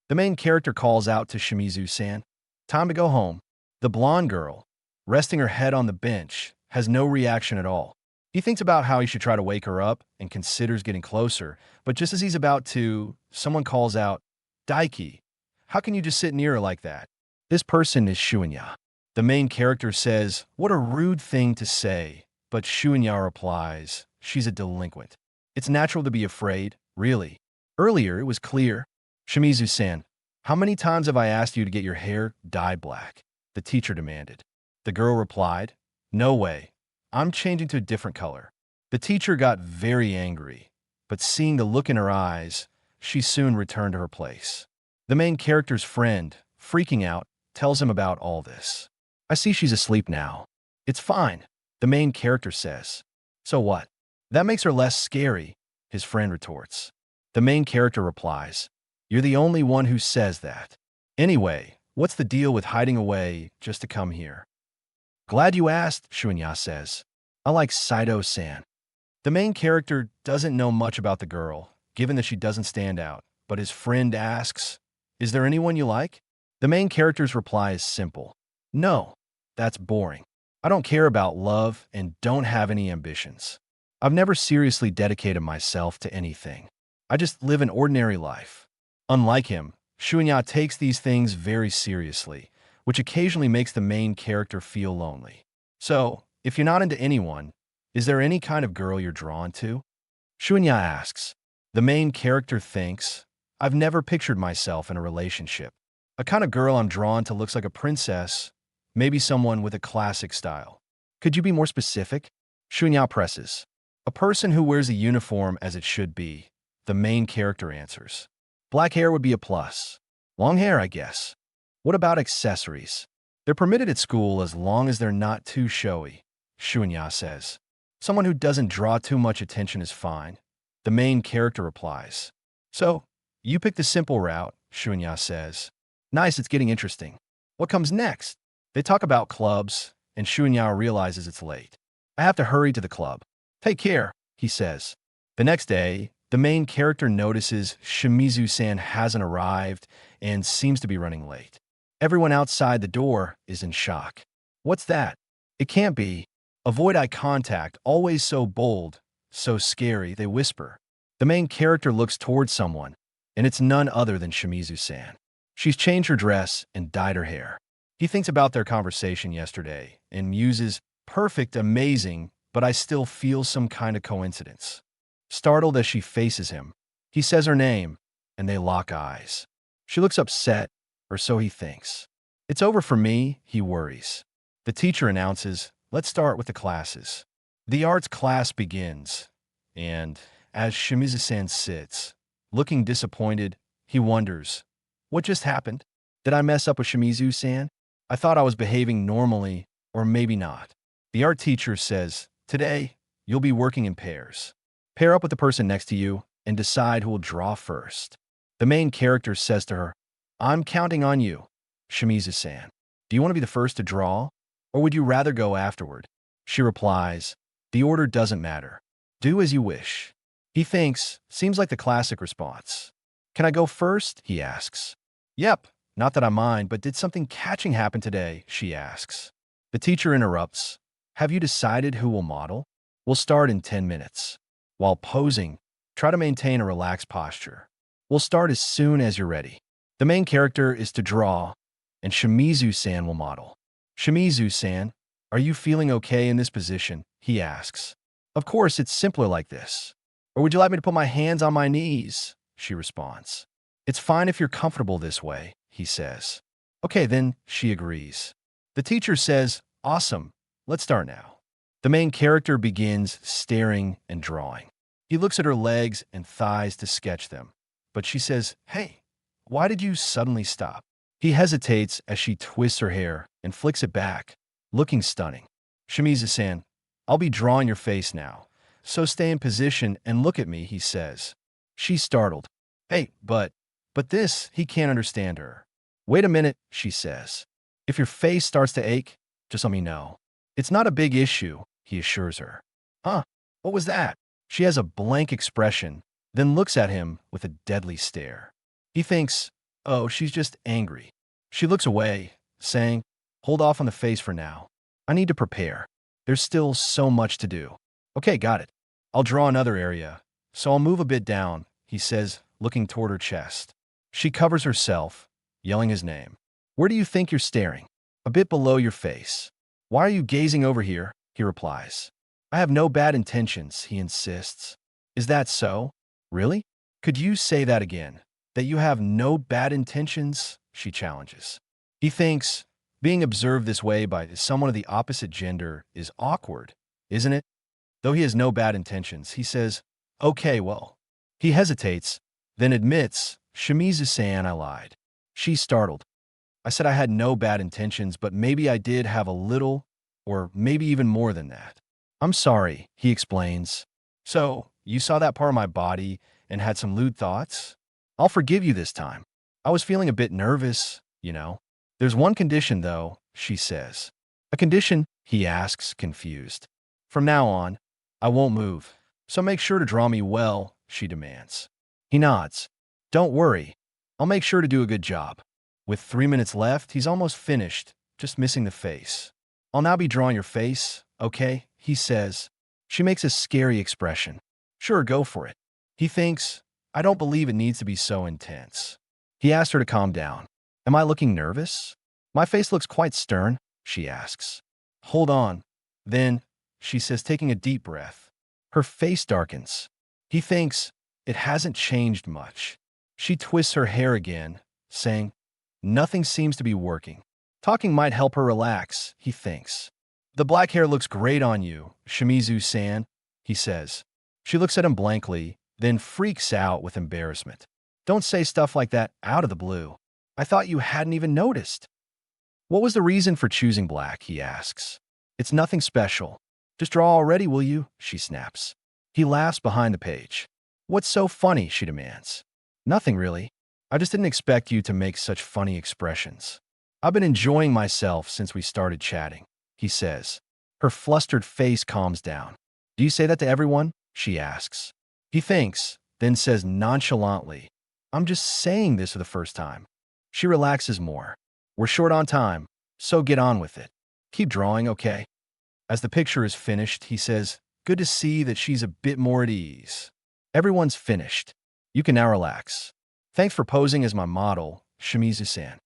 The main character calls out to Shimizu-san, "Time to go home." The blonde girl, resting her head on the bench, has no reaction at all. He thinks about how he should try to wake her up and considers getting closer, but just as he's about to, someone calls out, "Daiki, how can you just sit near her like that?" This person is Shunya. The main character says, "What a rude thing to say," but Shunya replies, "She's a delinquent. It's natural to be afraid, really. Earlier, it was clear." "Shimizu-san, how many times have I asked you to get your hair dyed black?" the teacher demanded. The girl replied, "No way. I'm changing to a different color." The teacher got very angry, but seeing the look in her eyes, she soon returned to her place. The main character's friend, freaking out, tells him about all this. "I see she's asleep now. It's fine," the main character says. "So what? That makes her less scary," his friend retorts. The main character replies, "You're the only one who says that. Anyway, what's the deal with hiding away just to come here?" "Glad you asked," Shunya says. "I like Saito-san." The main character doesn't know much about the girl, given that she doesn't stand out, but his friend asks, "Is there anyone you like?" The main character's reply is simple. "No, that's boring. I don't care about love and don't have any ambitions. I've never seriously dedicated myself to anything. I just live an ordinary life." Unlike him, Shunya takes these things very seriously, which occasionally makes the main character feel lonely. "So, if you're not into anyone, is there any kind of girl you're drawn to?" Shunya asks. The main character thinks, "I've never pictured myself in a relationship. A kind of girl I'm drawn to looks like a princess, maybe someone with a classic style." "Could you be more specific?" Shunya presses. "A person who wears a uniform as it should be," the main character answers. "Black hair would be a plus. Long hair, I guess." "What about accessories?" "They're permitted at school as long as they're not too showy," Shunya says. "Someone who doesn't draw too much attention is fine," the main character replies. "So, you picked the simple route," Shunya says. "Nice, it's getting interesting. What comes next?" They talk about clubs, and Shunya realizes it's late. "I have to hurry to the club." "Take care," he says. The next day, the main character notices Shimizu-san hasn't arrived and seems to be running late. Everyone outside the door is in shock. "What's that? It can't be." "Avoid eye contact, always so bold, so scary," they whisper. The main character looks towards someone, and it's none other than Shimizu-san. She's changed her dress and dyed her hair. He thinks about their conversation yesterday and muses, "Perfect, amazing, but I still feel some kind of coincidence." Startled as she faces him, he says her name, and they lock eyes. She looks upset, or so he thinks. "It's over for me," he worries. The teacher announces, "Let's start with the classes." The arts class begins, and as Shimizu-san sits, looking disappointed, he wonders, "What just happened? Did I mess up with Shimizu-san? I thought I was behaving normally, or maybe not." The art teacher says, "Today, you'll be working in pairs. Pair up with the person next to you and decide who will draw first." The main character says to her, "I'm counting on you, Shimizu-san. Do you want to be the first to draw, or would you rather go afterward?" She replies, "The order doesn't matter. Do as you wish." He thinks, seems like the classic response. "Can I go first?" he asks. "Yep, not that I mind, but did something catching happen today?" she asks. The teacher interrupts, "Have you decided who will model? We'll start in 10 minutes. While posing, try to maintain a relaxed posture. We'll start as soon as you're ready." The main character is to draw, and Shimizu-san will model. "Shimizu-san, are you feeling okay in this position?" he asks. "Of course, it's simpler like this. Or would you like me to put my hands on my knees?" she responds. "It's fine if you're comfortable this way," he says. "Okay, then," she agrees. The teacher says, "Awesome, let's start now." The main character begins staring and drawing. He looks at her legs and thighs to sketch them, but she says, "Hey, why did you suddenly stop?" He hesitates as she twists her hair and flicks it back, looking stunning. "Shimizu-san, I'll be drawing your face now, so stay in position and look at me," he says. She's startled. "Hey, but this," he can't understand her. "Wait a minute," she says. "If your face starts to ache, just let me know." "It's not a big issue," he assures her. "Huh? What was that?" She has a blank expression, then looks at him with a deadly stare. He thinks, Oh, she's just angry. She looks away, saying, hold off on the face for now. I need to prepare. There's still so much to do. Okay, got it. I'll draw another area, so I'll move a bit down, he says, looking toward her chest. She covers herself, yelling his name. Where do you think you're staring? A bit below your face. Why are you gazing over here? He replies. I have no bad intentions, he insists. Is that so? Really? Could you say that again? That you have no bad intentions? She challenges. He thinks, being observed this way by someone of the opposite gender is awkward, isn't it? Though he has no bad intentions, he says, okay, well. He hesitates, then admits, Shimizu-san, I lied. She's startled. I said I had no bad intentions, but maybe I did have a little, or maybe even more than that. I'm sorry, he explains. So, you saw that part of my body and had some lewd thoughts? I'll forgive you this time. I was feeling a bit nervous, you know. There's one condition, though, she says. A condition? He asks, confused. From now on, I won't move, so make sure to draw me well, she demands. He nods. Don't worry, I'll make sure to do a good job. With 3 minutes left, he's almost finished, just missing the face. I'll now be drawing your face, okay? He says. She makes a scary expression. Sure, go for it. He thinks, I don't believe it needs to be so intense. He asks her to calm down. Am I looking nervous? My face looks quite stern, she asks. Hold on. Then, she says, taking a deep breath. Her face darkens. He thinks, it hasn't changed much. She twists her hair again, saying, nothing seems to be working. Talking might help her relax, he thinks. The black hair looks great on you, Shimizu-san, he says. She looks at him blankly, then freaks out with embarrassment. Don't say stuff like that out of the blue. I thought you hadn't even noticed. What was the reason for choosing black, he asks. It's nothing special. Just draw already, will you? She snaps. He laughs behind the page. What's so funny, she demands. Nothing really. I just didn't expect you to make such funny expressions. I've been enjoying myself since we started chatting, he says. Her flustered face calms down. Do you say that to everyone? She asks. He thinks, then says nonchalantly, I'm just saying this for the first time. She relaxes more. We're short on time, so get on with it. Keep drawing, okay? As the picture is finished, he says, good to see that she's a bit more at ease. Everyone's finished. You can now relax. Thanks for posing as my model, Shimizu-san.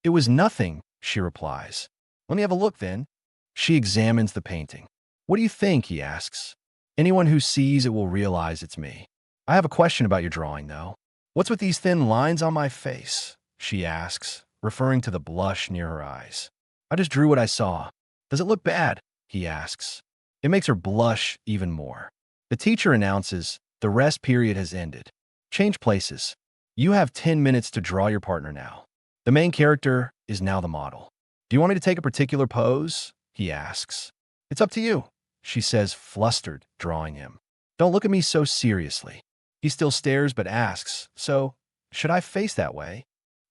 It was nothing, she replies. Let me have a look then. She examines the painting. What do you think, he asks. Anyone who sees it will realize it's me. I have a question about your drawing, though. What's with these thin lines on my face? She asks, referring to the blush near her eyes. I just drew what I saw. Does it look bad? He asks. It makes her blush even more. The teacher announces the rest period has ended. Change places. You have 10 minutes to draw your partner now. The main character is now the model. Do you want me to take a particular pose? He asks. It's up to you, she says, flustered, drawing him. Don't look at me so seriously. He still stares but asks, so, should I face that way?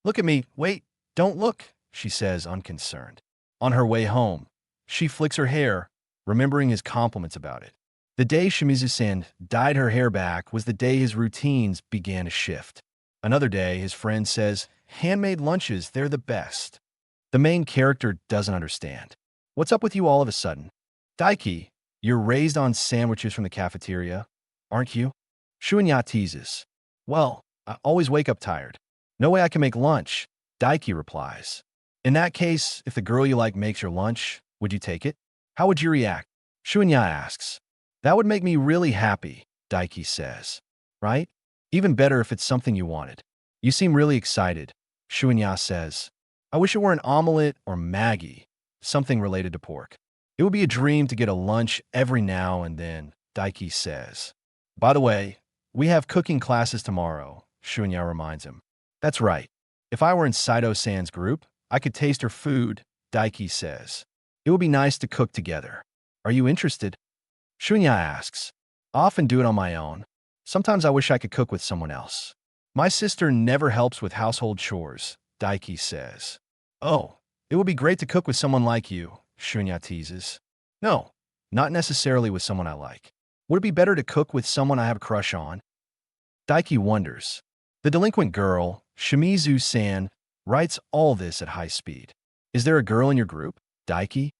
Look at me. Wait, don't look, she says, unconcerned. On her way home, she flicks her hair, remembering his compliments about it. The day Shimizu-san dyed her hair back was the day his routines began to shift. Another day, his friend says, handmade lunches, they're the best. The main character doesn't understand. What's up with you all of a sudden? Daiki, you're raised on sandwiches from the cafeteria, aren't you? Shunya teases. Well, I always wake up tired. No way I can make lunch, Daiki replies. In that case, if the girl you like makes your lunch, would you take it? How would you react? Shunya asks. That would make me really happy, Daiki says. Right? Even better if it's something you wanted. You seem really excited, Shunya says. I wish it were an omelet or Maggie, something related to pork. It would be a dream to get a lunch every now and then, Daiki says. By the way, we have cooking classes tomorrow, Shunya reminds him. That's right. If I were in Saito-san's group, I could taste her food, Daiki says. It would be nice to cook together. Are you interested? Shunya asks. I often do it on my own. Sometimes I wish I could cook with someone else. My sister never helps with household chores, Daiki says. Oh, it would be great to cook with someone like you, Shunya teases. No, not necessarily with someone I like. Would it be better to cook with someone I have a crush on? Daiki wonders. The delinquent girl, Shimizu-san writes all this at high speed. Is there a girl in your group, Daiki?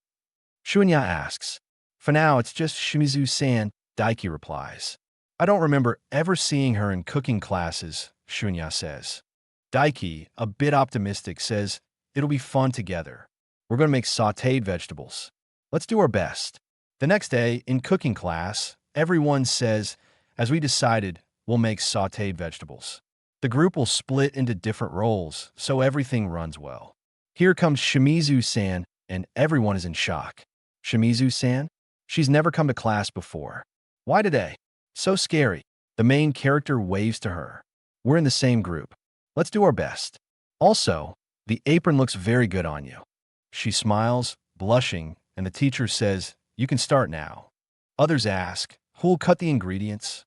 Shunya asks. For now, it's just Shimizu-san, Daiki replies. I don't remember ever seeing her in cooking classes, Shunya says. Daiki, a bit optimistic, says, it'll be fun together. We're going to make sautéed vegetables. Let's do our best. The next day, in cooking class, everyone says, as we decided, we'll make sautéed vegetables. The group will split into different roles, so everything runs well. Here comes Shimizu-san, and everyone is in shock. Shimizu-san? She's never come to class before. Why today? So scary. The main character waves to her. We're in the same group. Let's do our best. Also, the apron looks very good on you. She smiles, blushing, and the teacher says, you can start now. Others ask, who'll cut the ingredients?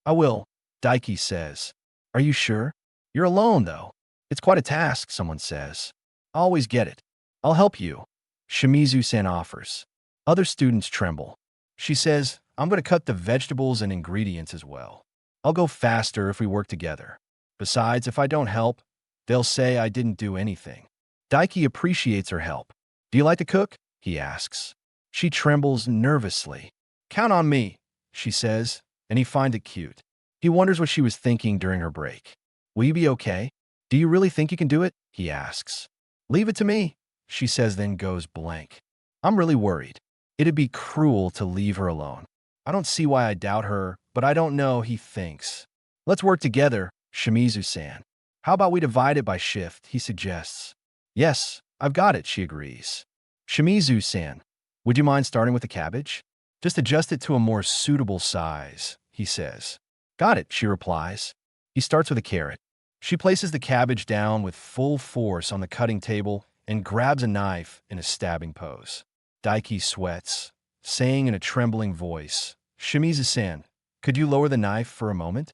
I will, Daiki says. Are you sure? You're alone, though. It's quite a task, someone says. I always get it. I'll help you, Shimizu-san offers. Other students tremble. She says, I'm going to cut the vegetables and ingredients as well. I'll go faster if we work together. Besides, if I don't help, they'll say I didn't do anything. Daiki appreciates her help. Do you like to cook? He asks. She trembles nervously. Count on me, she says, and he finds it cute. He wonders what she was thinking during her break. Will you be okay? Do you really think you can do it? He asks. Leave it to me, she says, then goes blank. I'm really worried. It'd be cruel to leave her alone. I don't see why I doubt her, but I don't know, he thinks. Let's work together, Shimizu-san. How about we divide it by shift, he suggests. Yes, I've got it, she agrees. Shimizu-san, would you mind starting with the cabbage? Just adjust it to a more suitable size, he says. Got it, she replies. He starts with a carrot. She places the cabbage down with full force on the cutting table and grabs a knife in a stabbing pose. Daiki sweats, saying in a trembling voice, Shimizu-san, could you lower the knife for a moment?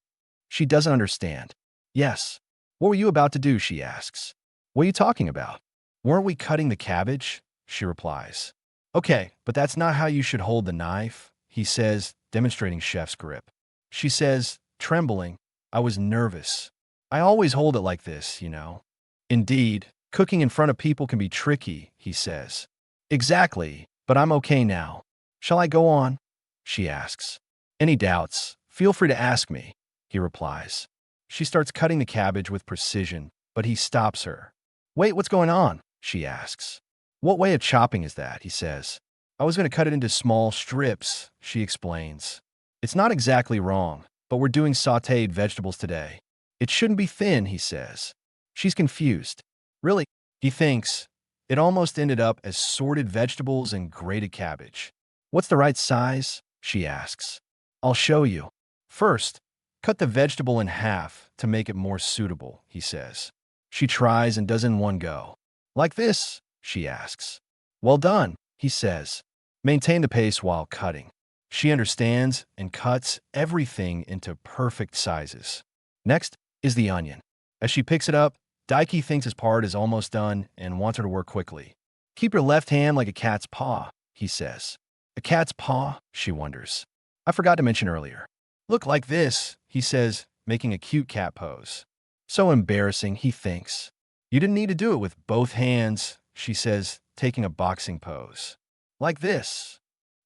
She doesn't understand. Yes. What were you about to do, she asks. What are you talking about? Weren't we cutting the cabbage? She replies. Okay, but that's not how you should hold the knife, he says, demonstrating chef's grip. She says, trembling, I was nervous. I always hold it like this, you know. Indeed, cooking in front of people can be tricky, he says. Exactly, but I'm okay now. Shall I go on? She asks. Any doubts, feel free to ask me, he replies. She starts cutting the cabbage with precision, but he stops her. Wait, what's going on? She asks. What way of chopping is that? He says. I was going to cut it into small strips, she explains. It's not exactly wrong, but we're doing sautéed vegetables today. It shouldn't be thin, he says. She's confused. Really? He thinks. It almost ended up as sorted vegetables and grated cabbage. What's the right size? She asks. I'll show you. First, cut the vegetable in half to make it more suitable, he says. She tries and does in one go. Like this? She asks. Well done, he says. Maintain the pace while cutting. She understands and cuts everything into perfect sizes. Next is the onion. As she picks it up, Daiki thinks his part is almost done and wants her to work quickly. Keep your left hand like a cat's paw, he says. A cat's paw? She wonders. I forgot to mention earlier. Look like this, he says, making a cute cat pose. So embarrassing, he thinks. You didn't need to do it with both hands, she says, taking a boxing pose. Like this.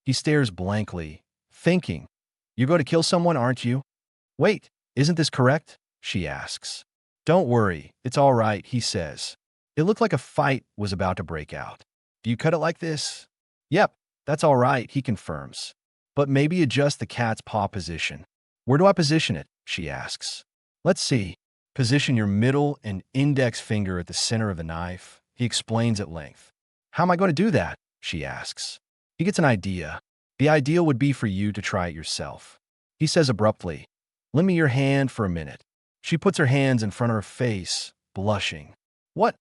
He stares blankly, thinking, you go to kill someone, aren't you? Wait, isn't this correct? She asks. Don't worry, it's all right, he says. It looked like a fight was about to break out. Do you cut it like this? Yep, that's all right, he confirms. But maybe adjust the cat's paw position. Where do I position it? She asks. Let's see. Position your middle and index finger at the center of the knife, he explains at length. How am I going to do that? She asks. He gets an idea. The ideal would be for you to try it yourself. He says abruptly, lend me your hand for a minute. She puts her hands in front of her face, blushing. What?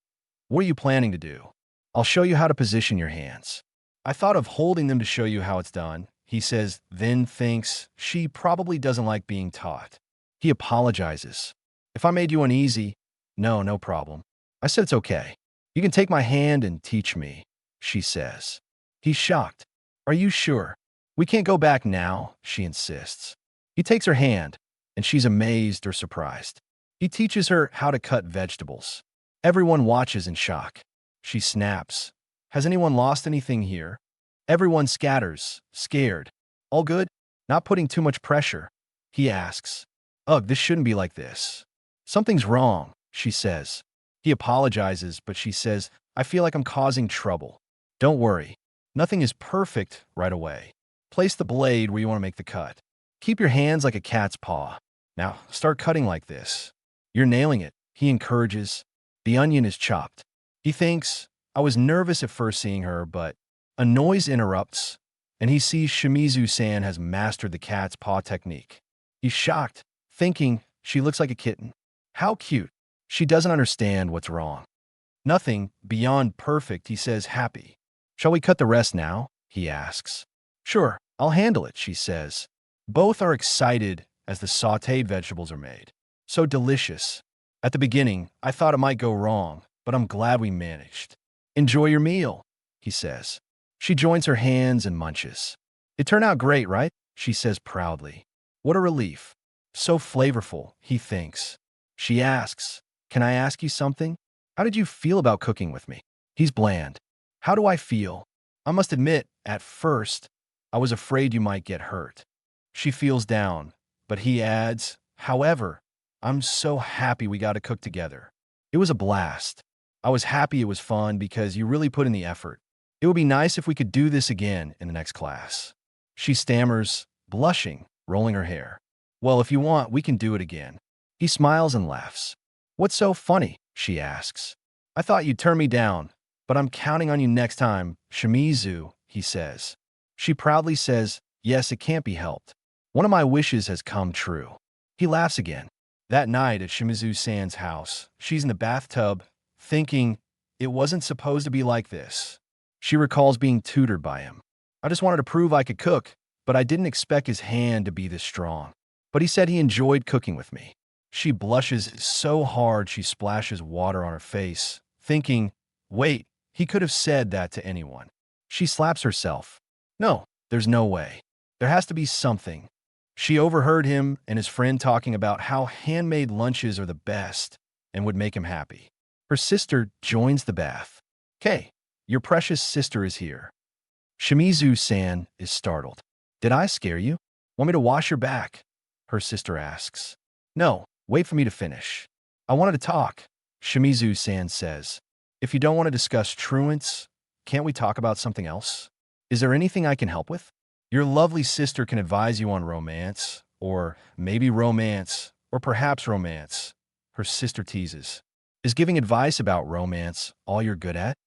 What are you planning to do? I'll show you how to position your hands. I thought of holding them to show you how it's done, he says, then thinks she probably doesn't like being taught. He apologizes. If I made you uneasy, no problem. I said it's okay. You can take my hand and teach me, she says. He's shocked. Are you sure? We can't go back now, she insists. He takes her hand, and she's amazed or surprised. He teaches her how to cut vegetables. Everyone watches in shock. She snaps. Has anyone lost anything here? Everyone scatters, scared. All good? Not putting too much pressure? He asks. Ugh, this shouldn't be like this. Something's wrong, she says. He apologizes, but she says, I feel like I'm causing trouble. Don't worry. Nothing is perfect right away. Place the blade where you want to make the cut. Keep your hands like a cat's paw. Now, start cutting like this. You're nailing it, he encourages. The onion is chopped. He thinks, I was nervous at first seeing her, but a noise interrupts, and he sees Shimizu-san has mastered the cat's paw technique. He's shocked, thinking she looks like a kitten. How cute. She doesn't understand what's wrong. Nothing beyond perfect, he says, happy. Shall we cut the rest now? He asks. Sure, I'll handle it, she says. Both are excited as the sautéed vegetables are made. So delicious. At the beginning, I thought it might go wrong, but I'm glad we managed. Enjoy your meal, he says. She joins her hands and munches. It turned out great, right? She says proudly. What a relief. So flavorful, he thinks. She asks, Can I ask you something? How did you feel about cooking with me? He's bland. How do I feel? I must admit, at first, I was afraid you might get hurt. She feels down, but he adds, However, I'm so happy we got to cook together. It was a blast. I was happy it was fun because you really put in the effort. It would be nice if we could do this again in the next class. She stammers, blushing, rolling her hair. Well, if you want, we can do it again. He smiles and laughs. What's so funny? She asks. I thought you'd turn me down, but I'm counting on you next time, Shimizu, he says. She proudly says, Yes, it can't be helped. One of my wishes has come true. He laughs again. That night at Shimizu-san's house, she's in the bathtub, thinking, it wasn't supposed to be like this. She recalls being tutored by him. I just wanted to prove I could cook, but I didn't expect his hand to be this strong. But he said he enjoyed cooking with me. She blushes so hard she splashes water on her face, thinking, wait, he could have said that to anyone. She slaps herself. No, there's no way. There has to be something. She overheard him and his friend talking about how handmade lunches are the best and would make him happy. Her sister joins the bath. Kay, your precious sister is here. Shimizu-san is startled. Did I scare you? Want me to wash your back? Her sister asks. No, wait for me to finish. I wanted to talk, Shimizu-san says. If you don't want to discuss truants, can't we talk about something else? Is there anything I can help with? Your lovely sister can advise you on romance, or maybe romance, or perhaps romance. Her sister teases. Is giving advice about romance all you're good at?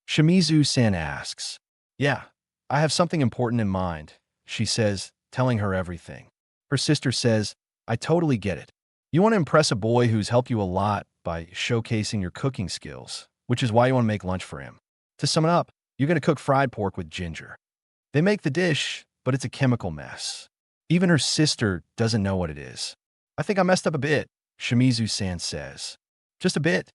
Shimizu-san asks. Yeah, I have something important in mind, she says, telling her everything. Her sister says, I totally get it. You want to impress a boy who's helped you a lot by showcasing your cooking skills, which is why you want to make lunch for him. To sum it up, you're going to cook fried pork with ginger. They make the dish, but it's a chemical mess. Even her sister doesn't know what it is. I think I messed up a bit, Shimizu-san says. Just a bit,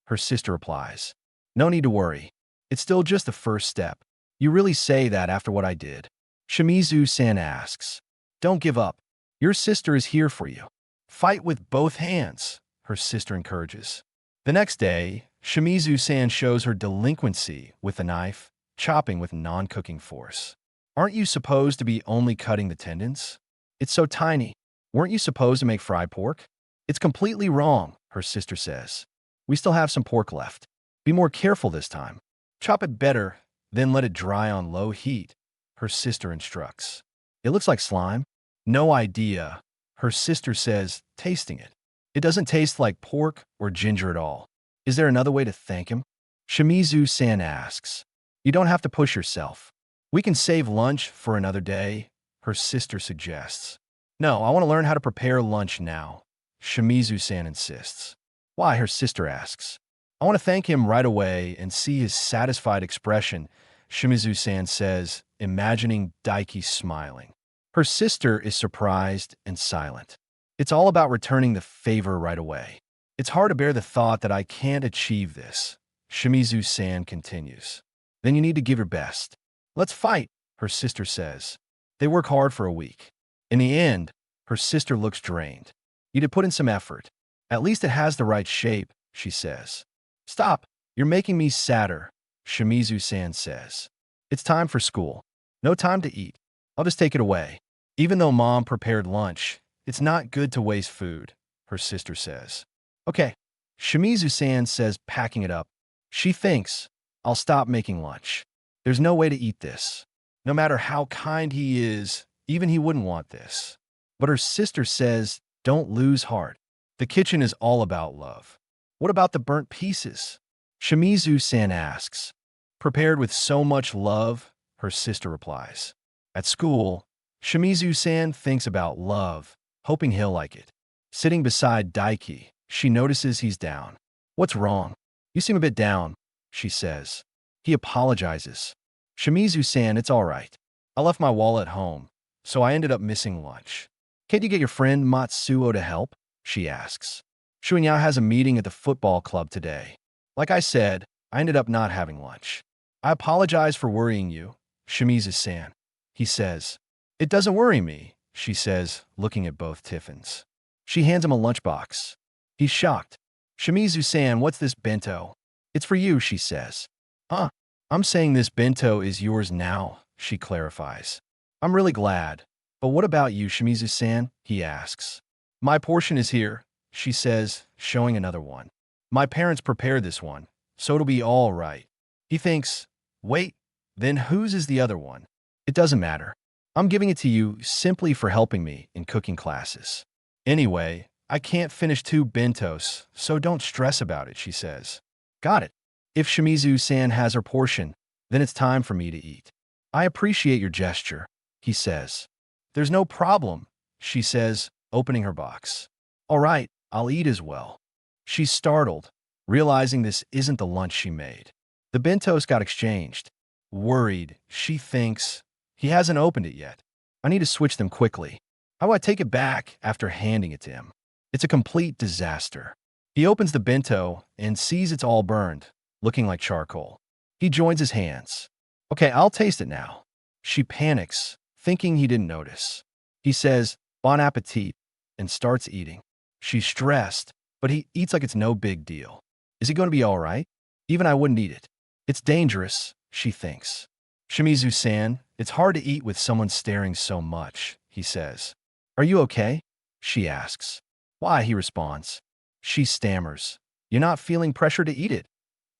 her sister replies. No need to worry. It's still just the first step. You really say that after what I did? Shimizu-san asks. Don't give up. Your sister is here for you. Fight with both hands, her sister encourages. The next day, Shimizu-san shows her delinquency with a knife, chopping with non-cooking force. Aren't you supposed to be only cutting the tendons? It's so tiny. Weren't you supposed to make fried pork? It's completely wrong, her sister says. We still have some pork left. Be more careful this time. Chop it better, then let it dry on low heat, her sister instructs. It looks like slime. No idea, her sister says, tasting it. It doesn't taste like pork or ginger at all. Is there another way to thank him? Shimizu-san asks. You don't have to push yourself. We can save lunch for another day, her sister suggests. No, I want to learn how to prepare lunch now, Shimizu-san insists. Why, her sister asks. I want to thank him right away and see his satisfied expression, Shimizu-san says, imagining Daiki smiling. Her sister is surprised and silent. It's all about returning the favor right away. It's hard to bear the thought that I can't achieve this, Shimizu-san continues. Then you need to give your best. Let's fight, her sister says. They work hard for a week. In the end, her sister looks drained. You did put in some effort. At least it has the right shape, she says. Stop. You're making me sadder, Shimizu-san says. It's time for school. No time to eat. I'll just take it away. Even though Mom prepared lunch, it's not good to waste food, her sister says. Okay, Shimizu-san says, packing it up. She thinks, I'll stop making lunch. There's no way to eat this. No matter how kind he is, even he wouldn't want this. But her sister says, don't lose heart. The kitchen is all about love. What about the burnt pieces? Shimizu-san asks. Prepared with so much love, her sister replies. At school, Shimizu-san thinks about love, hoping he'll like it. Sitting beside Daiki, she notices he's down. What's wrong? You seem a bit down, she says. He apologizes. Shimizu-san, it's all right. I left my wallet home, so I ended up missing lunch. Can't you get your friend Matsuo to help? She asks. Shunya has a meeting at the football club today. Like I said, I ended up not having lunch. I apologize for worrying you, Shimizu-san. He says. It doesn't worry me, she says, looking at both Tiffins. She hands him a lunchbox. He's shocked. Shimizu-san, what's this bento? It's for you, she says. Huh? I'm saying this bento is yours now, she clarifies. I'm really glad. But what about you, Shimizu-san? He asks. My portion is here, she says, showing another one. My parents prepared this one, so it'll be all right. He thinks, wait, then whose is the other one? It doesn't matter. I'm giving it to you simply for helping me in cooking classes. Anyway, I can't finish 2 bentos, so don't stress about it, she says. Got it. If Shimizu-san has her portion, then it's time for me to eat. I appreciate your gesture, he says. There's no problem, she says, opening her box. All right, I'll eat as well. She's startled, realizing this isn't the lunch she made. The bentos got exchanged. Worried, she thinks, he hasn't opened it yet. I need to switch them quickly. How do I take it back after handing it to him? It's a complete disaster. He opens the bento and sees it's all burned, looking like charcoal. He joins his hands. Okay, I'll taste it now. She panics, thinking he didn't notice. He says, bon appetit, and starts eating. She's stressed, but he eats like it's no big deal. Is he going to be all right? Even I wouldn't eat it. It's dangerous, she thinks. Shimizu-san, it's hard to eat with someone staring so much, he says. Are you okay? She asks. Why, he responds. She stammers. You're not feeling pressure to eat it,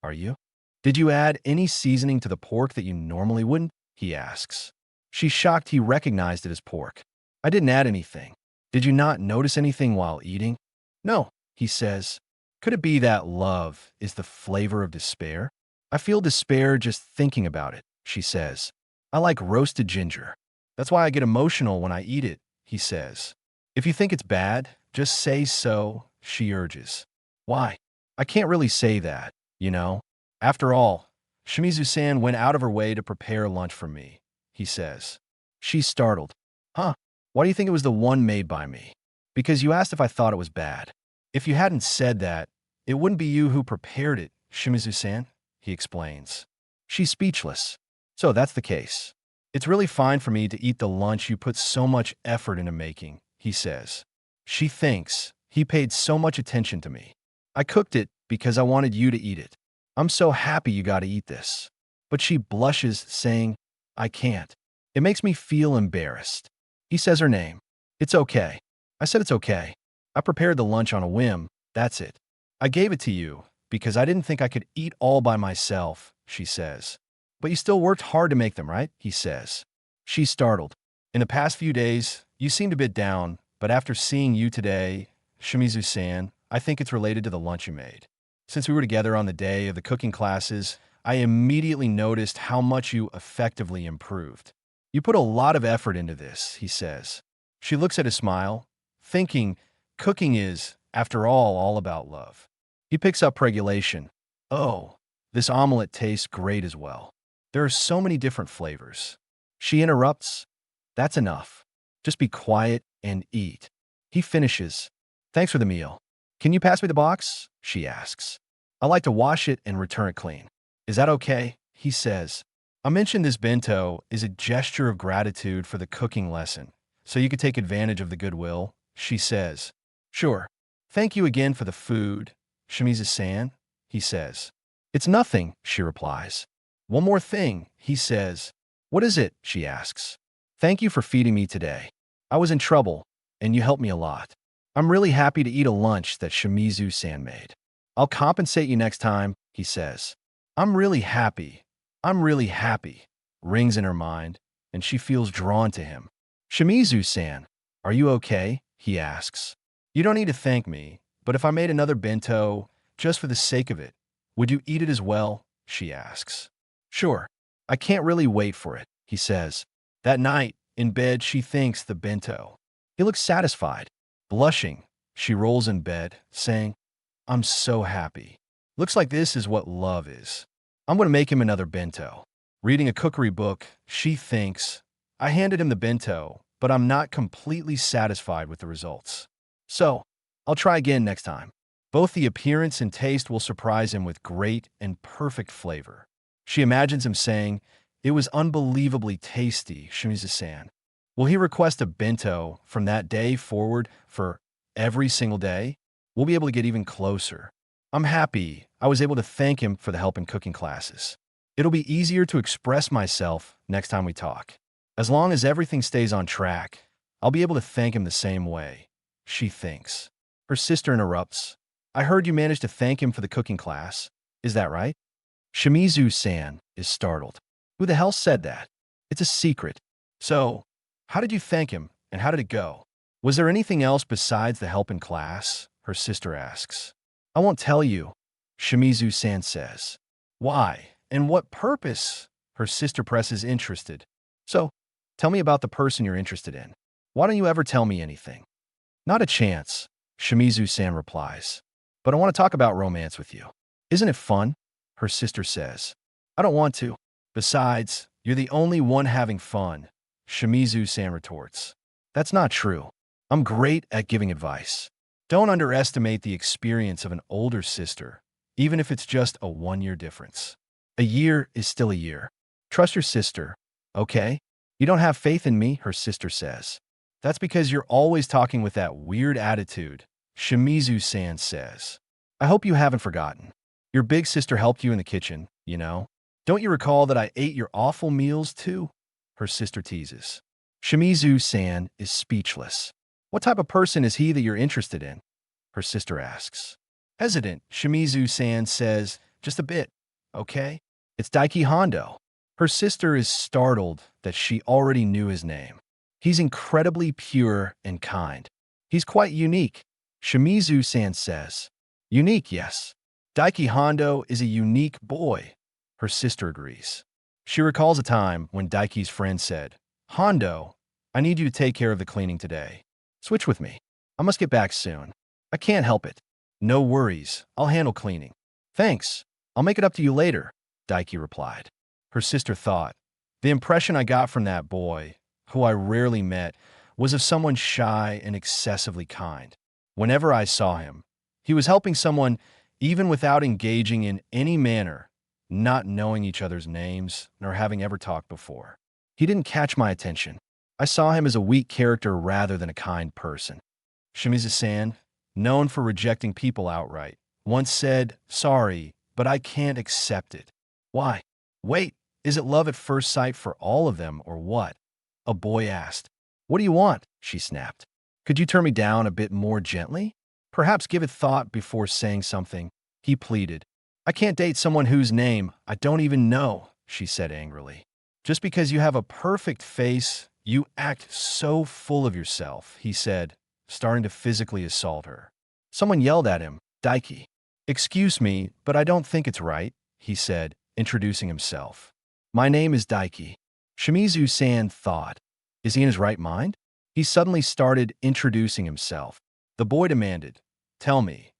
are you? Did you add any seasoning to the pork that you normally wouldn't? He asks. She's shocked he recognized it as pork. I didn't add anything. Did you not notice anything while eating? No, he says. Could it be that love is the flavor of despair? I feel despair just thinking about it, she says. I like roasted ginger. That's why I get emotional when I eat it, he says. If you think it's bad, just say so, she urges. Why? I can't really say that, you know. After all, Shimizu-san went out of her way to prepare lunch for me, he says. She's startled. Huh? Why do you think it was the one made by me? Because you asked if I thought it was bad. If you hadn't said that, it wouldn't be you who prepared it, Shimizu-san, he explains. She's speechless. So that's the case. It's really fine for me to eat the lunch you put so much effort into making, he says. She thinks he paid so much attention to me. I cooked it because I wanted you to eat it. I'm so happy you got to eat this. But she blushes, saying, I can't. It makes me feel embarrassed. He says her name. It's okay. I said it's okay. I prepared the lunch on a whim, that's it. I gave it to you because I didn't think I could eat all by myself, she says. But you still worked hard to make them, right? He says. She's startled. In the past few days, you seemed a bit down, but after seeing you today, Shimizu-san, I think it's related to the lunch you made. Since we were together on the day of the cooking classes, I immediately noticed how much you effectively improved. You put a lot of effort into this, he says. She looks at his smile, thinking cooking is, after all about love. He picks up regulation. Oh, this omelet tastes great as well. There are so many different flavors. She interrupts. That's enough. Just be quiet and eat. He finishes. Thanks for the meal. Can you pass me the box? She asks. I like to wash it and return it clean. Is that okay? He says. I mentioned this bento is a gesture of gratitude for the cooking lesson, so you could take advantage of the goodwill, she says. Sure. Thank you again for the food, Shimizu-san, he says. It's nothing, she replies. One more thing, he says. What is it, she asks. Thank you for feeding me today. I was in trouble, and you helped me a lot. I'm really happy to eat a lunch that Shimizu-san made. I'll compensate you next time, he says. I'm really happy. I'm really happy, rings in her mind, and she feels drawn to him. Shimizu-san, are you okay? He asks. You don't need to thank me, but if I made another bento, just for the sake of it, would you eat it as well? She asks. Sure. I can't really wait for it, he says. That night, in bed, she thinks the bento. He looks satisfied. Blushing, she rolls in bed, saying, I'm so happy. Looks like this is what love is. I'm going to make him another bento. Reading a cookery book, she thinks, I handed him the bento, but I'm not completely satisfied with the results. So, I'll try again next time. Both the appearance and taste will surprise him with great and perfect flavor. She imagines him saying, it was unbelievably tasty, Shimizu-san. Will he request a bento from that day forward for every single day? We'll be able to get even closer. I'm happy I was able to thank him for the help in cooking classes. It'll be easier to express myself next time we talk. As long as everything stays on track, I'll be able to thank him the same way, she thinks. Her sister interrupts. I heard you managed to thank him for the cooking class. Is that right? Shimizu-san is startled. Who the hell said that? It's a secret. So, how did you thank him, and how did it go? Was there anything else besides the help in class? Her sister asks. I won't tell you, Shimizu-san says. Why? And what purpose? Her sister presses interested. So, tell me about the person you're interested in. Why don't you ever tell me anything? Not a chance, Shimizu-san replies. But I want to talk about romance with you. Isn't it fun? Her sister says. I don't want to. Besides, you're the only one having fun, Shimizu-san retorts. That's not true. I'm great at giving advice. Don't underestimate the experience of an older sister, even if it's just a 1-year difference. A year is still a year. Trust your sister, okay? You don't have faith in me, her sister says. That's because you're always talking with that weird attitude, Shimizu-san says. I hope you haven't forgotten. Your big sister helped you in the kitchen, you know? Don't you recall that I ate your awful meals too? Her sister teases. Shimizu-san is speechless. What type of person is he that you're interested in? Her sister asks. Hesitant, Shimizu-san says, just a bit, okay? It's Daiki Hondo. Her sister is startled that she already knew his name. He's incredibly pure and kind. He's quite unique, Shimizu-san says. Unique, yes. Daiki Hondo is a unique boy. Her sister agrees. She recalls a time when Daiki's friend said, Hondo, I need you to take care of the cleaning today. Switch with me. I must get back soon. I can't help it. No worries. I'll handle cleaning. Thanks. I'll make it up to you later, Daiki replied. Her sister thought, the impression I got from that boy, who I rarely met, was of someone shy and excessively kind. Whenever I saw him, he was helping someone even without engaging in any manner, not knowing each other's names nor having ever talked before. He didn't catch my attention. I saw him as a weak character rather than a kind person. Shimizu-san, known for rejecting people outright, once said, sorry, but I can't accept it. Why? Wait, is it love at first sight for all of them or what? A boy asked. What do you want? She snapped. Could you turn me down a bit more gently? Perhaps give it thought before saying something, he pleaded. I can't date someone whose name I don't even know, she said angrily. Just because you have a perfect face, you act so full of yourself, he said, starting to physically assault her. Someone yelled at him, Daiki. Excuse me, but I don't think it's right, he said, introducing himself. My name is Daiki. Shimizu-san thought, is he in his right mind? He suddenly started introducing himself. The boy demanded, tell me,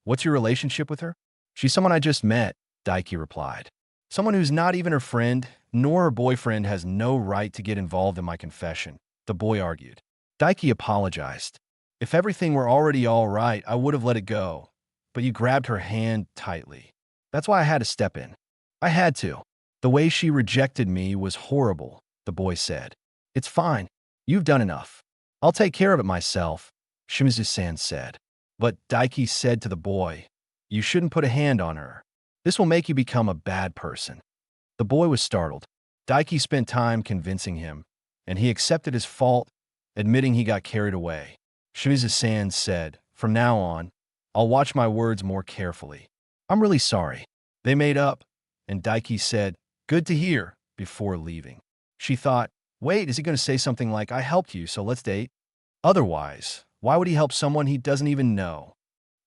what's your relationship with her? She's someone I just met, Daiki replied. Someone who's not even her friend, nor her boyfriend has no right to get involved in my confession, the boy argued. Daiki apologized. If everything were already all right, I would have let it go, but you grabbed her hand tightly. That's why I had to step in. I had to. The way she rejected me was horrible, the boy said. It's fine. You've done enough. I'll take care of it myself, Shimizu-san said. But Daiki said to the boy, "You shouldn't put a hand on her. This will make you become a bad person." The boy was startled. Daiki spent time convincing him, and he accepted his fault, admitting he got carried away. Shimizu-san said, "From now on, I'll watch my words more carefully. I'm really sorry." They made up, and Daiki said, "Good to hear," before leaving. She thought, "Wait, is he going to say something like, 'I helped you, so let's date'? Otherwise, why would he help someone he doesn't even know?"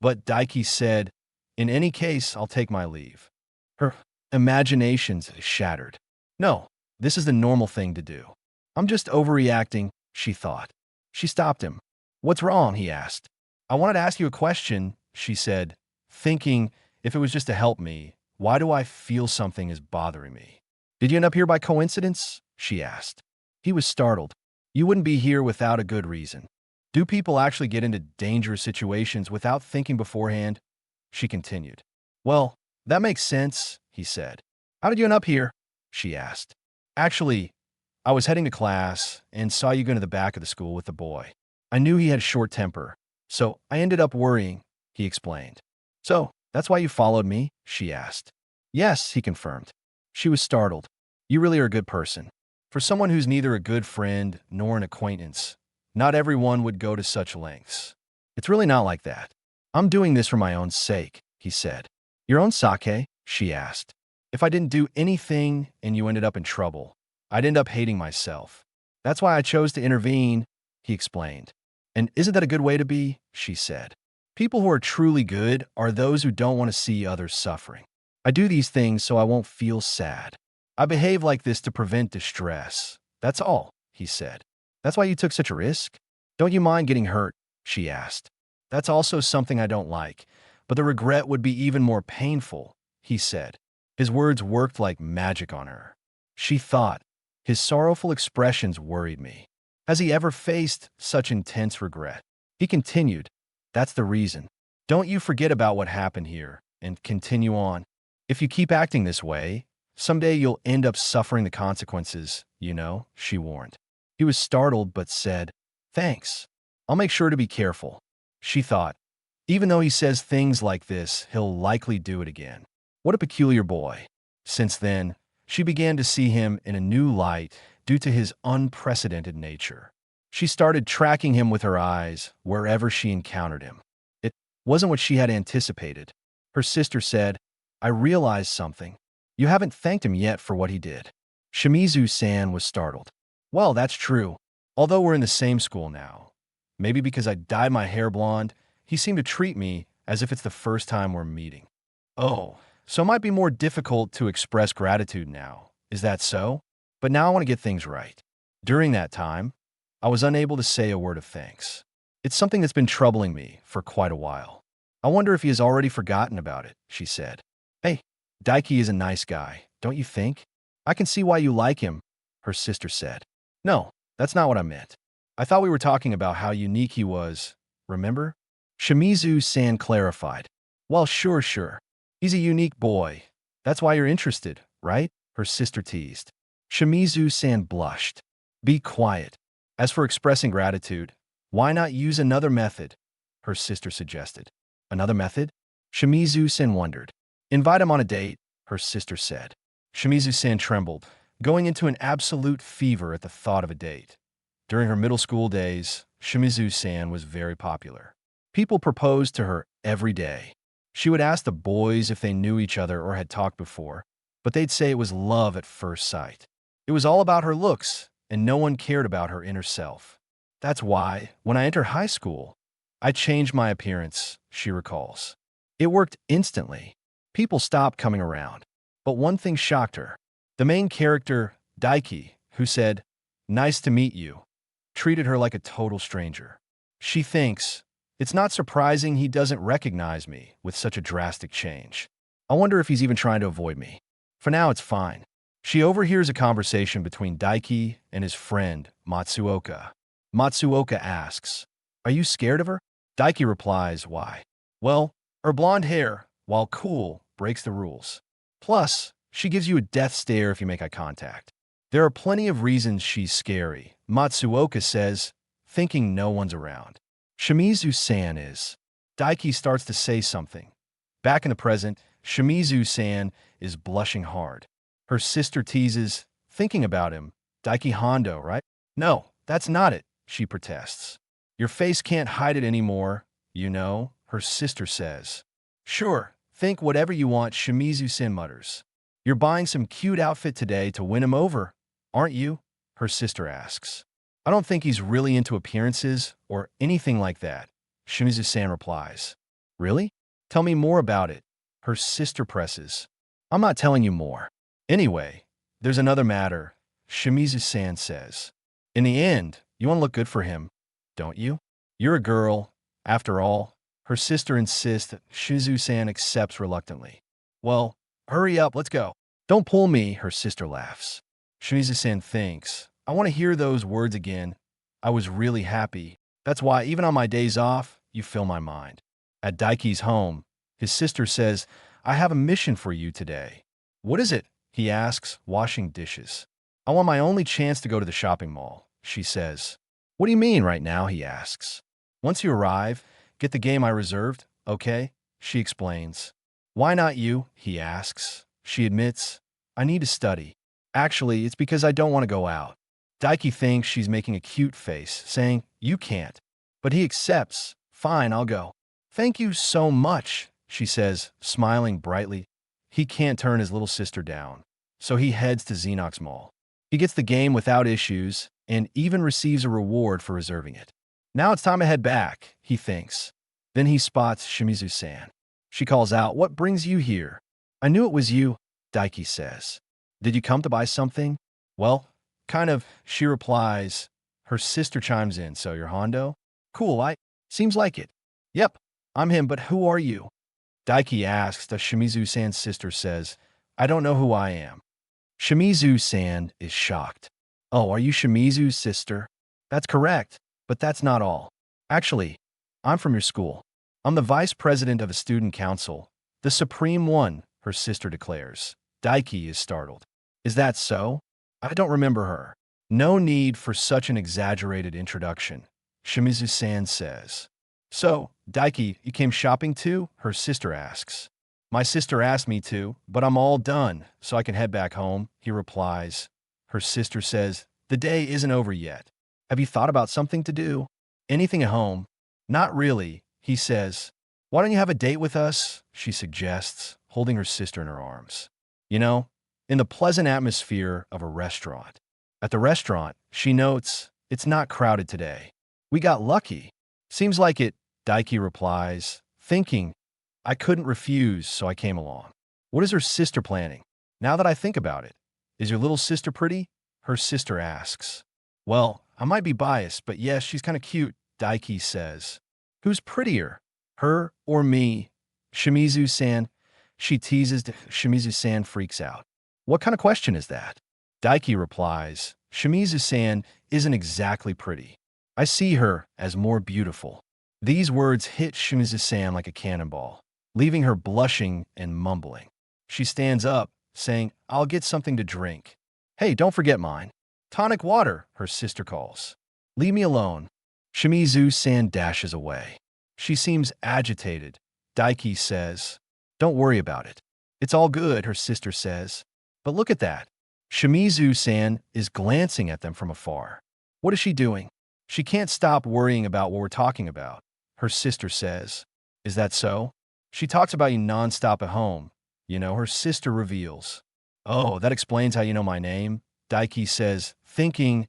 But Daiki said, "In any case, I'll take my leave." Her imaginations shattered. No, this is the normal thing to do. "I'm just overreacting," she thought. She stopped him. "What's wrong?" he asked. "I wanted to ask you a question," she said, thinking, if it was just to help me, why do I feel something is bothering me? "Did you end up here by coincidence?" she asked. He was startled. "You wouldn't be here without a good reason." "Do people actually get into dangerous situations without thinking beforehand?" she continued. "Well, that makes sense," he said. "How did you end up here?" she asked. "Actually, I was heading to class and saw you go to the back of the school with the boy. I knew he had a short temper, so I ended up worrying," he explained. "So, that's why you followed me?" she asked. "Yes," he confirmed. She was startled. "You really are a good person. For someone who's neither a good friend nor an acquaintance, not everyone would go to such lengths." "It's really not like that. I'm doing this for my own sake," he said. "Your own sake?" she asked. "If I didn't do anything and you ended up in trouble, I'd end up hating myself. That's why I chose to intervene," he explained. "And isn't that a good way to be?" she said. "People who are truly good are those who don't want to see others suffering. I do these things so I won't feel sad. I behave like this to prevent distress. That's all," he said. "That's why you took such a risk? Don't you mind getting hurt?" she asked. "That's also something I don't like, but the regret would be even more painful," he said. His words worked like magic on her. She thought, his sorrowful expressions worried me. Has he ever faced such intense regret? He continued, "That's the reason. Don't you forget about what happened here and continue on. If you keep acting this way, someday you'll end up suffering the consequences, you know," she warned. He was startled but said, "Thanks. I'll make sure to be careful." She thought, even though he says things like this, he'll likely do it again. What a peculiar boy. Since then, she began to see him in a new light due to his unprecedented nature. She started tracking him with her eyes wherever she encountered him. It wasn't what she had anticipated. Her sister said, "I realized something. You haven't thanked him yet for what he did." Shimizu-san was startled. "Well, that's true. Although we're in the same school now. Maybe because I dyed my hair blonde, he seemed to treat me as if it's the first time we're meeting." "Oh, so it might be more difficult to express gratitude now. Is that so? But now I want to get things right. During that time, I was unable to say a word of thanks. It's something that's been troubling me for quite a while. I wonder if he has already forgotten about it," she said. "Hey, Daiki is a nice guy, don't you think? I can see why you like him," her sister said. "No, that's not what I meant. I thought we were talking about how unique he was, remember?" Shimizu-san clarified. "Well, sure. He's a unique boy. That's why you're interested, right?" her sister teased. Shimizu-san blushed. "Be quiet. As for expressing gratitude, why not use another method?" her sister suggested. "Another method?" Shimizu-san wondered. "Invite him on a date," her sister said. Shimizu-san trembled, going into an absolute fever at the thought of a date. During her middle school days, Shimizu-san was very popular. People proposed to her every day. She would ask the boys if they knew each other or had talked before, but they'd say it was love at first sight. It was all about her looks, and no one cared about her inner self. "That's why, when I entered high school, I changed my appearance," she recalls. "It worked instantly. People stopped coming around. But one thing shocked her. The main character, Daiki, who said, 'Nice to meet you,' treated her like a total stranger. She thinks, it's not surprising he doesn't recognize me with such a drastic change. I wonder if he's even trying to avoid me. For now, it's fine." She overhears a conversation between Daiki and his friend, Matsuoka. Matsuoka asks, "Are you scared of her?" Daiki replies, "Why?" "Well, her blonde hair, while cool, breaks the rules. Plus, she gives you a death stare if you make eye contact. There are plenty of reasons she's scary," Matsuoka says, thinking no one's around. Shimizu-san is. Daiki starts to say something. Back in the present, Shimizu-san is blushing hard. Her sister teases, thinking about him. Daiki Hondo, right? No, that's not it, she protests. Your face can't hide it anymore, you know, her sister says. Sure, think whatever you want, Shimizu-san mutters. You're buying some cute outfit today to win him over, aren't you? Her sister asks. I don't think he's really into appearances or anything like that, Shimizu-san replies. Really? Tell me more about it. Her sister presses. I'm not telling you more. Anyway, there's another matter, Shimizu-san says. In the end, you want to look good for him, don't you? You're a girl, after all. Her sister insists that Shimizu-san accepts reluctantly. Well, hurry up, let's go. Don't pull me, her sister laughs. Shimizu-san thinks, I want to hear those words again. I was really happy. That's why, even on my days off, you fill my mind. At Daiki's home, his sister says, I have a mission for you today. What is it? He asks, washing dishes. I want my only chance to go to the shopping mall, she says. What do you mean right now? He asks. Once you arrive, get the game I reserved, okay? She explains. Why not you? He asks. She admits, I need to study. Actually, it's because I don't want to go out. Daiki thinks she's making a cute face, saying, you can't. But he accepts. Fine, I'll go. Thank you so much, she says, smiling brightly. He can't turn his little sister down, so he heads to Xenox Mall. He gets the game without issues and even receives a reward for reserving it. Now it's time to head back, he thinks. Then he spots Shimizu-san. She calls out, what brings you here? I knew it was you, Daiki says. Did you come to buy something? Well, kind of, she replies. Her sister chimes in, so you're Hondo? Cool, seems like it. Yep, I'm him, but who are you? Daiki asks, the Shimizu-san's sister says, I don't know who I am. Shimizu-san is shocked. Oh, are you Shimizu's sister? That's correct, but that's not all. Actually, I'm from your school. I'm the vice president of a student council. The supreme one, her sister declares. Daiki is startled. Is that so? I don't remember her. No need for such an exaggerated introduction, Shimizu-san says. So, Daiki, you came shopping too? Her sister asks. My sister asked me to, but I'm all done, so I can head back home, he replies. Her sister says, the day isn't over yet. Have you thought about something to do? Anything at home? Not really, he says. Why don't you have a date with us? She suggests, holding her sister in her arms. You know, in the pleasant atmosphere of a restaurant. At the restaurant, she notes, it's not crowded today. We got lucky. Seems like it, Daiki replies, thinking, I couldn't refuse, so I came along. What is her sister planning? Now that I think about it, is your little sister pretty? Her sister asks. Well, I might be biased, but yes, she's kind of cute, Daiki says. Who's prettier, her or me? Shimizu-san. She teases. Shimizu-san freaks out. What kind of question is that? Daiki replies, Shimizu-san isn't exactly pretty. I see her as more beautiful. These words hit Shimizu-san like a cannonball, leaving her blushing and mumbling. She stands up, saying, I'll get something to drink. Hey, don't forget mine. Tonic water, her sister calls. Leave me alone. Shimizu-san dashes away. She seems agitated. Daiki says, don't worry about it. It's all good, her sister says. But look at that. Shimizu-san is glancing at them from afar. What is she doing? She can't stop worrying about what we're talking about, her sister says. Is that so? She talks about you nonstop at home. You know, her sister reveals. Oh, that explains how you know my name, Daiki says, thinking,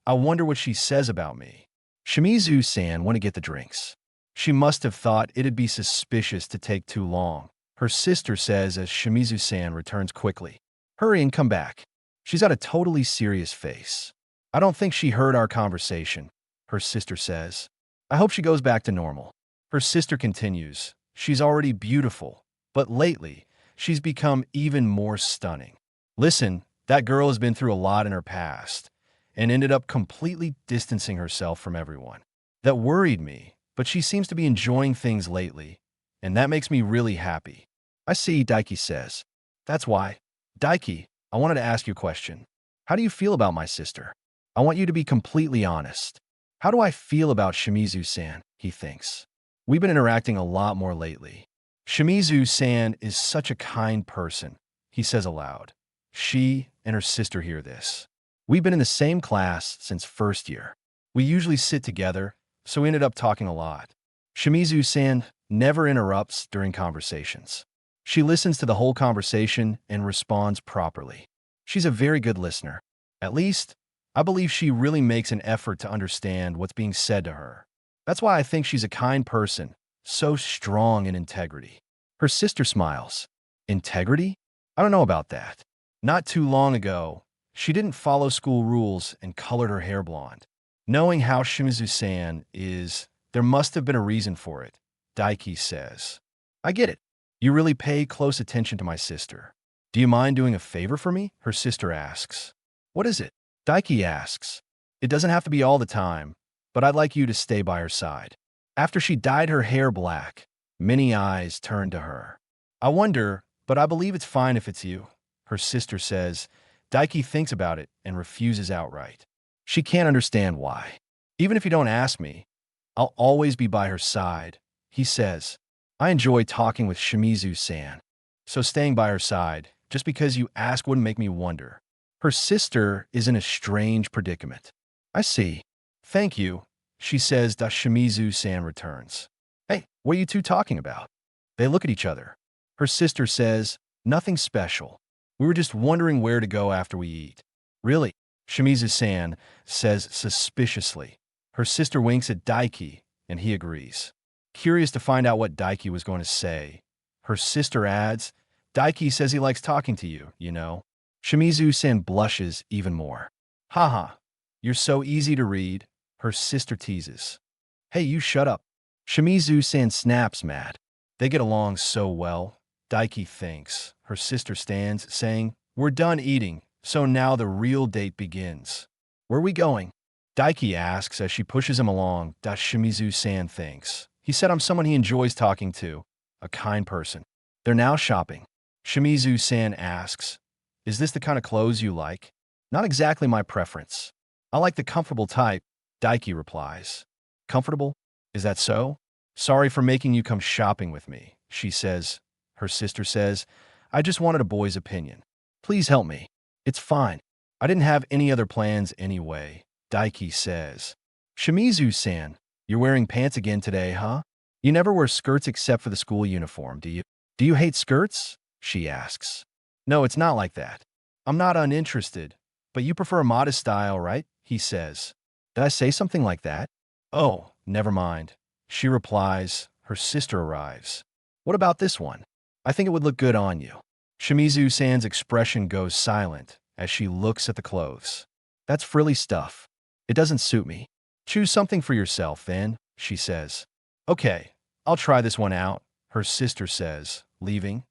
I wonder what she says about me. Shimizu-san went to get the drinks. She must have thought it'd be suspicious to take too long, her sister says as Shimizu-san returns quickly. Hurry and come back. She's got a totally serious face. I don't think she heard our conversation, her sister says. I hope she goes back to normal. Her sister continues. She's already beautiful, but lately, she's become even more stunning. Listen, that girl has been through a lot in her past and ended up completely distancing herself from everyone. That worried me, but she seems to be enjoying things lately, and that makes me really happy. I see, Daiki says. That's why. Daiki, I wanted to ask you a question. How do you feel about my sister? I want you to be completely honest. How do I feel about Shimizu-san? He thinks. We've been interacting a lot more lately. Shimizu-san is such a kind person, he says aloud. She and her sister hear this. We've been in the same class since first year. We usually sit together, so we ended up talking a lot. Shimizu-san never interrupts during conversations. She listens to the whole conversation and responds properly. She's a very good listener. At least, I believe she really makes an effort to understand what's being said to her. That's why I think she's a kind person, so strong in integrity. Her sister smiles. Integrity? I don't know about that. Not too long ago, she didn't follow school rules and colored her hair blonde. Knowing how Shimizu-san is, there must have been a reason for it, Daiki says. I get it. You really pay close attention to my sister. Do you mind doing a favor for me? Her sister asks. What is it? Daiki asks. It doesn't have to be all the time, but I'd like you to stay by her side. After she dyed her hair black, many eyes turned to her. I wonder, but I believe it's fine if it's you, her sister says. Daiki thinks about it and refuses outright. She can't understand why. Even if you don't ask me, I'll always be by her side, he says. I enjoy talking with Shimizu-san, so staying by her side, just because you ask, wouldn't make me wonder. Her sister is in a strange predicament. I see. Thank you, she says. Shimizu-san returns. Hey, what are you two talking about? They look at each other. Her sister says, nothing special. We were just wondering where to go after we eat. Really? Shimizu-san says suspiciously. Her sister winks at Daiki, and he agrees. Curious to find out what Daiki was going to say, her sister adds, Daiki says he likes talking to you, you know. Shimizu-san blushes even more. Haha, you're so easy to read, her sister teases. Hey, you shut up. Shimizu-san snaps mad. They get along so well, Daiki thinks. Her sister stands, saying, we're done eating, so now the real date begins. Where are we going? Daiki asks as she pushes him along. Shimizu-san thinks. He said I'm someone he enjoys talking to, a kind person. They're now shopping. Shimizu-san asks, is this the kind of clothes you like? Not exactly my preference. I like the comfortable type, Daiki replies. Comfortable? Is that so? Sorry for making you come shopping with me, she says. Her sister says, I just wanted a boy's opinion. Please help me. It's fine. I didn't have any other plans anyway, Daiki says. Shimizu-san, you're wearing pants again today, huh? You never wear skirts except for the school uniform, do you? Do you hate skirts? She asks. No, it's not like that. I'm not uninterested, but you prefer a modest style, right? He says. Did I say something like that? Oh, never mind. She replies. Her sister arrives. What about this one? I think it would look good on you. Shimizu-san's expression goes silent as she looks at the clothes. That's frilly stuff. It doesn't suit me. Choose something for yourself, then, she says. Okay, I'll try this one out, her sister says, leaving.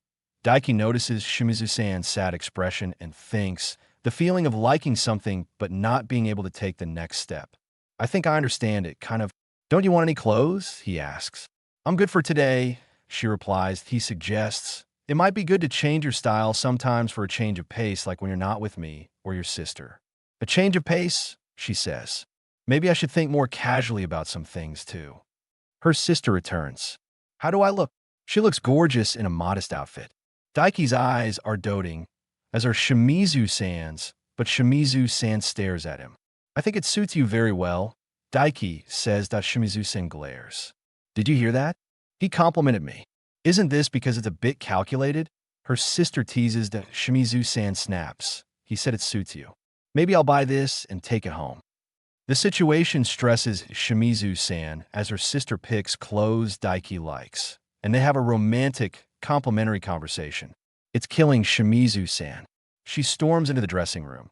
Daiki notices Shimizu-san's sad expression and thinks, the feeling of liking something but not being able to take the next step. I think I understand it, kind of. Don't you want any clothes? He asks. I'm good for today, she replies. He suggests, it might be good to change your style sometimes for a change of pace, like when you're not with me or your sister. A change of pace, she says. Maybe I should think more casually about some things, too. Her sister returns. How do I look? She looks gorgeous in a modest outfit. Daiki's eyes are doting, as are Shimizu-san's, but Shimizu-san stares at him. I think it suits you very well, Daiki says. Shimizu-san glares. Did you hear that? He complimented me. Isn't this because it's a bit calculated? Her sister teases. Shimizu-san snaps. He said it suits you. Maybe I'll buy this and take it home. The situation stresses Shimizu-san as her sister picks clothes Daiki likes, and they have a romantic, complimentary conversation. It's killing Shimizu-san. She storms into the dressing room.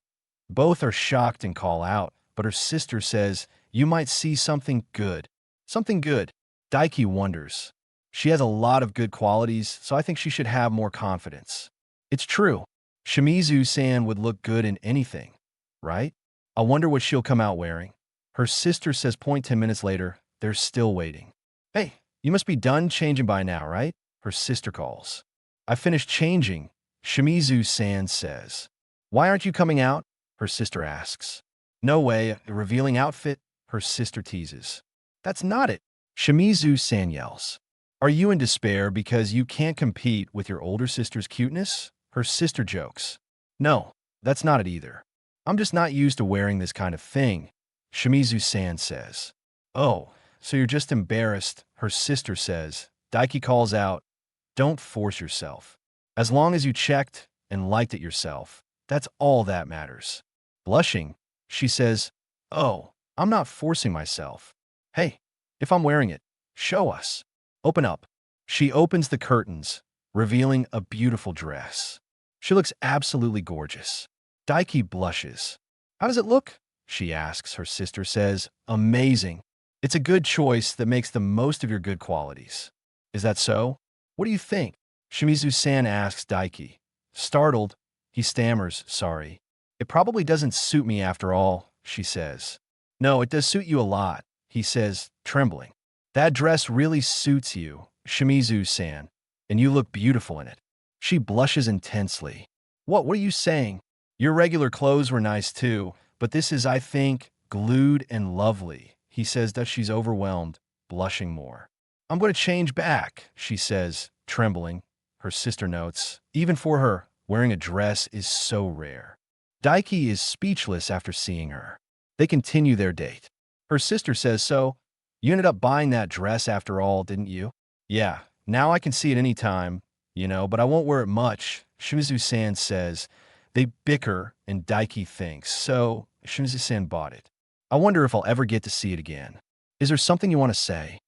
Both are shocked and call out, but her sister says, you might see something good. Something good. Daiki wonders. She has a lot of good qualities, so I think she should have more confidence. It's true. Shimizu-san would look good in anything, right? I wonder what she'll come out wearing. Her sister says. 10 minutes later, they're still waiting. Hey, you must be done changing by now, right? Her sister calls. I finished changing, Shimizu-san says. Why aren't you coming out? Her sister asks. No way, a revealing outfit, her sister teases. That's not it. Shimizu-san yells. Are you in despair because you can't compete with your older sister's cuteness? Her sister jokes. No, that's not it either. I'm just not used to wearing this kind of thing, Shimizu-san says. Oh, so you're just embarrassed, her sister says. Daiki calls out, don't force yourself. As long as you checked and liked it yourself, that's all that matters. Blushing, she says, oh, I'm not forcing myself. Hey, if I'm wearing it, show us. Open up. She opens the curtains, revealing a beautiful dress. She looks absolutely gorgeous. Daiki blushes. How does it look? She asks. Her sister says, amazing. It's a good choice that makes the most of your good qualities. Is that so? What do you think? Shimizu-san asks Daiki. Startled, he stammers, sorry. It probably doesn't suit me after all, she says. No, it does suit you a lot, he says, trembling. That dress really suits you, Shimizu-san, and you look beautiful in it. She blushes intensely. What are you saying? Your regular clothes were nice too, but this is, I think, glued and lovely, he says that she's overwhelmed, blushing more. I'm going to change back, she says, trembling. Her sister notes, even for her, wearing a dress is so rare. Daiki is speechless after seeing her. They continue their date. Her sister says, so, you ended up buying that dress after all, didn't you? Yeah, now I can see it any time, but I won't wear it much, Shimizu-san says. They bicker, and Daiki thinks, so Shimizu-san bought it. I wonder if I'll ever get to see it again. Is there something you want to say?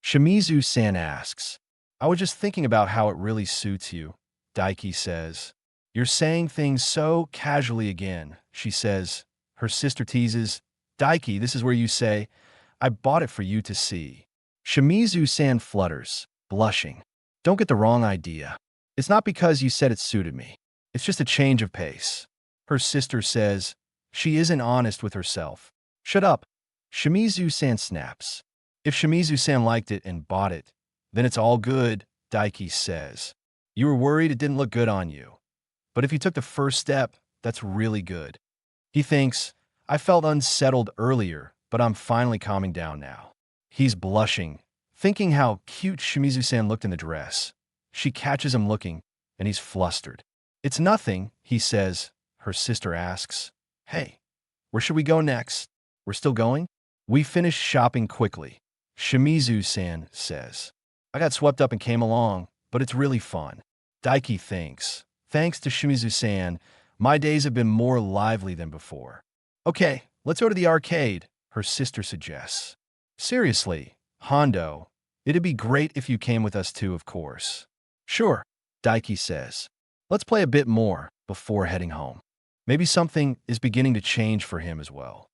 Shimizu-san asks. I was just thinking about how it really suits you, Daiki says. You're saying things so casually again, she says. Her sister teases, Daiki, this is where you say, I bought it for you to see. Shimizu-san flutters, blushing. Don't get the wrong idea. It's not because you said it suited me. It's just a change of pace. Her sister says, she isn't honest with herself. Shut up. Shimizu-san snaps. If Shimizu-san liked it and bought it, then it's all good, Daiki says. You were worried it didn't look good on you. But if you took the first step, that's really good. He thinks, I felt unsettled earlier, but I'm finally calming down now. He's blushing, thinking how cute Shimizu-san looked in the dress. She catches him looking, and he's flustered. It's nothing, he says. Her sister asks, hey, where should we go next? We're still going? We finished shopping quickly, Shimizu-san says. I got swept up and came along, but it's really fun. Daiki thinks, thanks to Shimizu-san, my days have been more lively than before. Okay, let's go to the arcade, her sister suggests. Seriously, Hondo, it'd be great if you came with us too, of course. Sure, Daiki says. Let's play a bit more before heading home. Maybe something is beginning to change for him as well.